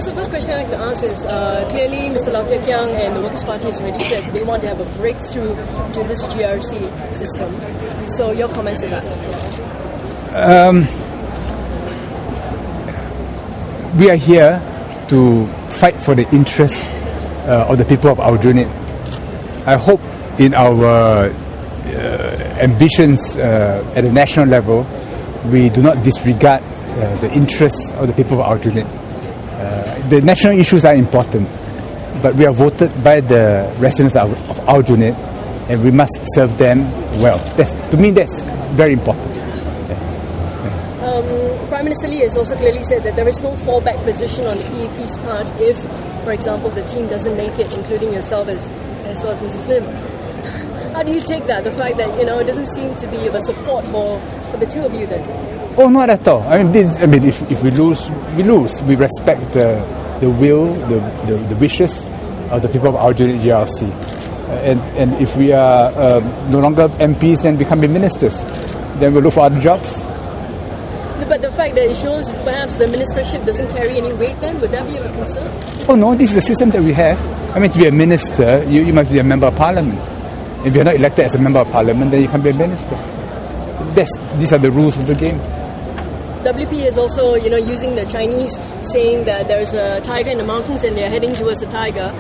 Minister, the first question I'd like to ask is, clearly Mr. Lau Kek Kiang and the Workers' Party has already said they want to have a breakthrough to this GRC system. So your comments on that? We are here to fight for the interests of the people of Aljunied. I hope in our ambitions at the national level, we do not disregard the interests of the people of Aljunied. The national issues are important, but we are voted by the residents of Aljunied, and we must serve them well. To me, that's very important. Prime Minister Lee has also clearly said that there is no fallback position on the PAP's part if, for example, the team doesn't make it, including yourself as well as Mrs. Lim. How do you take that? The fact that it doesn't seem to be of a support for the two of you then? Oh, not at all. If we lose, we lose. We respect the will, the wishes of the people of Aljunied GRC. And if we are no longer MPs, then become ministers. Then we'll look for other jobs. But the fact that it shows perhaps the ministership doesn't carry any weight then, would that be of a concern? Oh no, this is the system that we have. To be a minister, you must be a member of parliament. If you're not elected as a member of parliament, then you can't be a minister. These are the rules of the game. WP is also, using the Chinese saying that there is a tiger in the mountains and they're heading towards the tiger.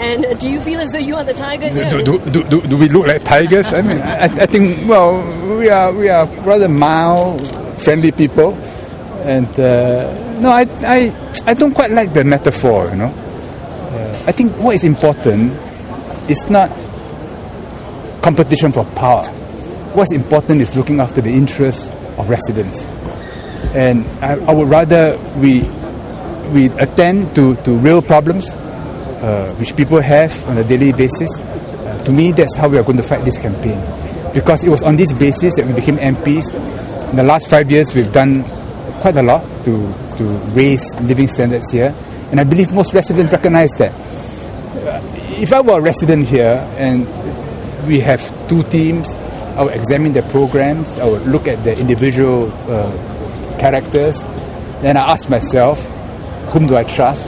And do you feel as though you are the tiger here? Do we look like tigers? I think, we are rather mild, friendly people. And no, I don't quite like the metaphor, I think what is important is not competition for power. What's important is looking after the interests of residents. And I would rather we attend to real problems which people have on a daily basis. To me, that's how we are going to fight this campaign. Because it was on this basis that we became MPs. In the last 5 years, we've done quite a lot to raise living standards here. And I believe most residents recognize that. If I were a resident here and we have two teams, I would examine their programs, I would look at their individual characters, then I ask myself, whom do I trust?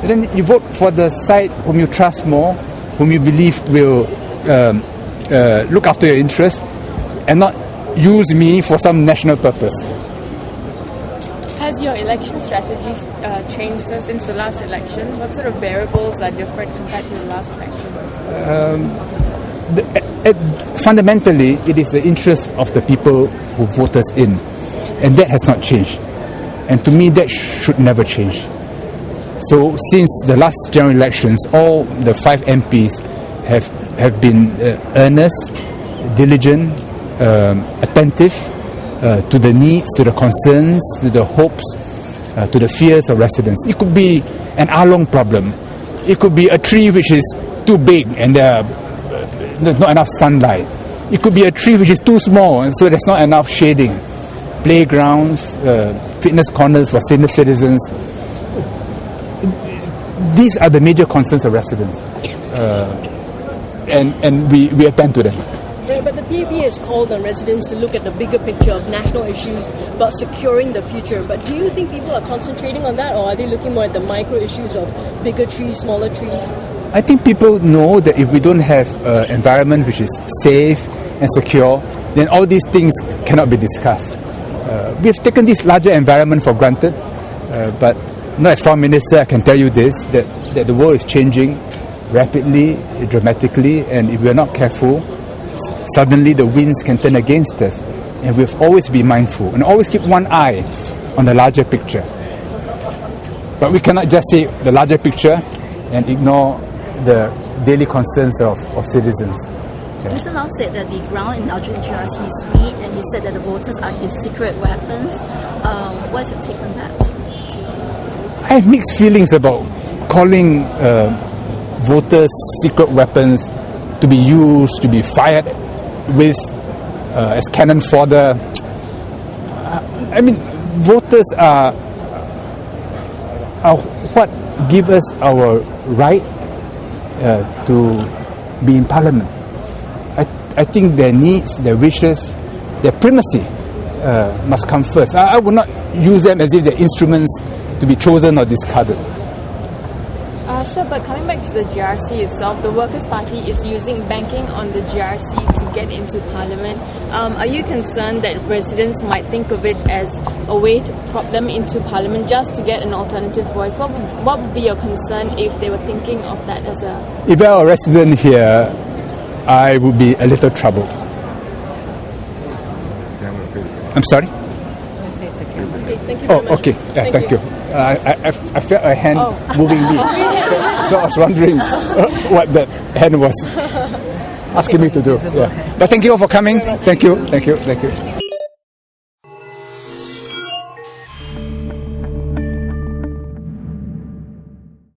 And then you vote for the side whom you trust more, whom you believe will look after your interests and not use me for some national purpose. Has your election strategies changed since the last election? What sort of variables are different compared to the last election? Fundamentally, it is the interest of the people who vote us in, and that has not changed. And to me, that should never change. So, since the last general elections, all the 5 MPs have been earnest, diligent, attentive to the needs, to the concerns, to the hopes, to the fears of residents. It could be an Along problem. It could be a tree which is too big and there's not enough sunlight. It could be a tree which is too small and so there's not enough shading. Playgrounds, fitness corners for senior citizens. These are the major concerns of residents. And we attend to them. Right, but the PAP has called on residents to look at the bigger picture of national issues about securing the future. But do you think people are concentrating on that, or are they looking more at the micro issues of bigger trees, smaller trees? I think people know that if we don't have an environment which is safe and secure, then all these things cannot be discussed. We have taken this larger environment for granted, but as Foreign Minister, I can tell you this, that the world is changing rapidly, dramatically, and if we are not careful, suddenly the winds can turn against us. And we have always be mindful and always keep one eye on the larger picture. But we cannot just say the larger picture and ignore the daily concerns of citizens. Okay. Mr. Lau said that the ground in Aljunied GRC is weak, and he said that the voters are his secret weapons. What's your take on that? I have mixed feelings about calling voters secret weapons to be used, to be fired with as cannon fodder. Voters are what give us our right to be in parliament. I think their needs, their wishes, their primacy must come first. I would not use them as if they're instruments to be chosen or discarded. but coming back to the GRC itself, the Workers' Party is using banking on the GRC to get into Parliament. Are you concerned that residents might think of it as a way to prop them into Parliament just to get an alternative voice? What would be your concern if they were thinking of that as a... If I were a resident here, I would be a little troubled. I'm sorry? Okay, thank you very much. Okay. Yeah, thank you. I felt a hand moving me. So I was wondering what that hand was asking me to do. Yeah. But thank you all for coming. Thank you.